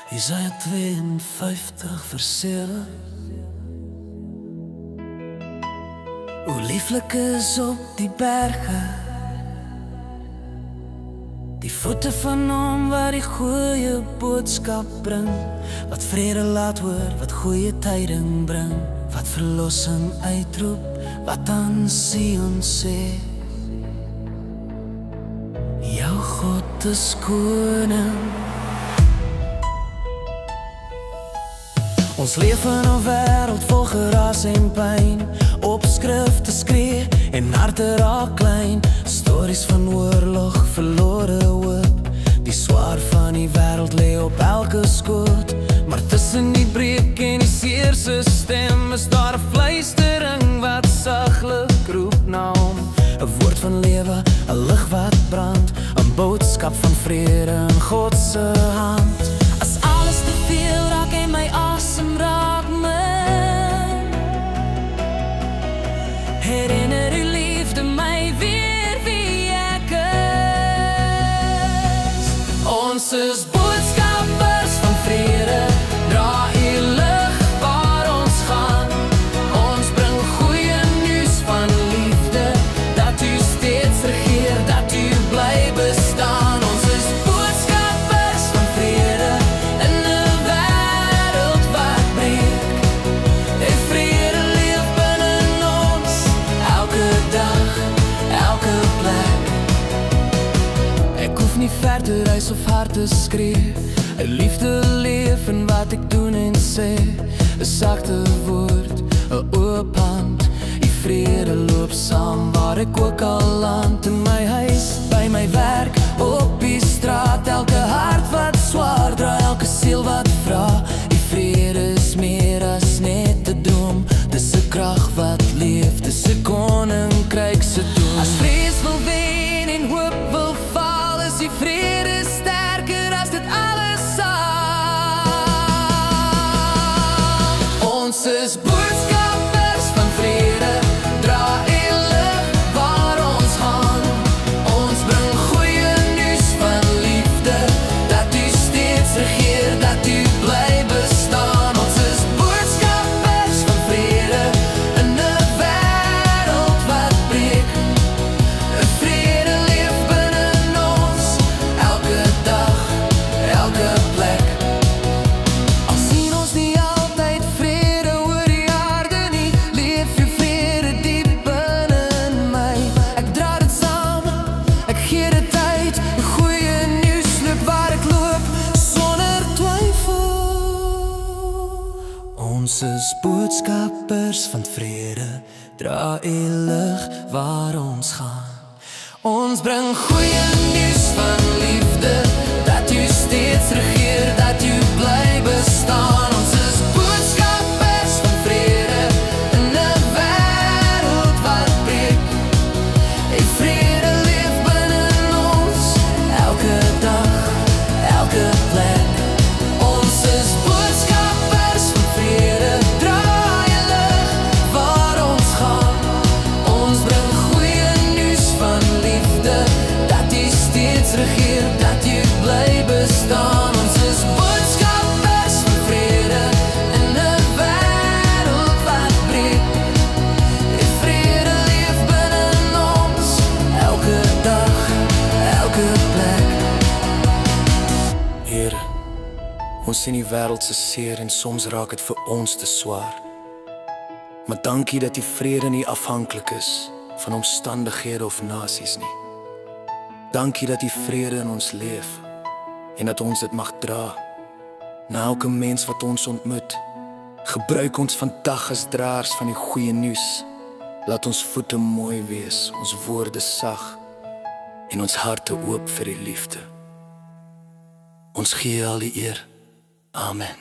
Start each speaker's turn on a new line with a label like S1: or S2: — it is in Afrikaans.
S1: Jesaja 52 vers 7. Hoe lieflik is op die berge die voete van hom wat die goeie boodskap bring, wat vrede laat hoor, wat goeie tyding bring, wat verlossing uitroep, wat aan Sion sê: jou God is koning. Ons leef in 'n wêreld vol geraas en pyn, opskrifte skree en harte raak klein, stories van oorlog, verlore hoop. Die swaar van die wêreld lê op elke skoot, maar tussen die breek en die seer se stem is daar 'n fluistering wat saglik roep na hom. 'n woord van lewe, 'n lig wat brand, 'n boodskap van vrede in God se hand. As alles te veel raak en my asem raak min, herinner u liefde my weer wie ek is. Ons is boodskappers van vrede, dra u lig waar ons gaan. Ons bring goeie nuus van liefde, dat u steeds regeer, dat u bly bestaan. Ons is boodskappers van vrede in 'n wêreld wat breek. En vrede leef binne ons, elke dag, elke plek. Ek hoef nie ver te reis of hard te skree, 'n liefde leef in wat ek doen en sê, 'n sagte woord, 'n oop hand. Die vrede loop saam waar ek ook al land, in my huis, by my werk, op die straat. Elke hart wat swaar dra, elke siel wat vra. Die vrede is meer as net 'n droom, dis 'n krag wat leef, dis 'n koninkryk se doel. As vrees wil wen en hoop wil val, is die vrede sterker as dit alles saam. Ons is boodskappers van vrede, dra u lig waar ons gaan. Ons bring goeie nuus van liefde, dat u steeds regeer, dat u bly bestaan. Ons is boodskappers van vrede in 'n wêreld wat breek. 'n vrede leef binne ons, elke dag, elke plek. Al sien ons nie altyd vrede oor die aarde nie, leef jy vrede diep binne in my. Ek dra dit saam, ek gee dit uit, die goeie nuus loop waar ek loop, sonder twyfel. Ons is boodskappers van vrede, dra u lig waar ons gaan. Ons bring goeie nuus van liefde, dat u steeds regeer, dat u bly bestaan. Ons is boodskappers van vrede in 'n wêreld wat breek. En vrede leef binne ons, elke dag, elke plek. Ons is boodskappers van vrede, dra je lig waar ons gaan. Ons bring goeie nuus van liefde, dat u steeds regeer, dat u bly bestaan. Ons is boodskappers van vrede in 'n wêreld wat breek. En vrede leef binne ons, elke dag, elke plek. Here, ons sien die wêreld se seer en soms raak dit vir ons te swaar. Maar dankie dat die vrede nie afhanklik is van omstandighede of nasies nie. Dankie dat die vrede in ons leef en dat ons dit mag dra na elke mens wat ons ontmoet. Gebruik ons vandag as draers van die goeie nuus. Laat ons voete mooi wees, ons woorde sag en ons harte oop vir die liefde. Ons gee al die eer. Amen.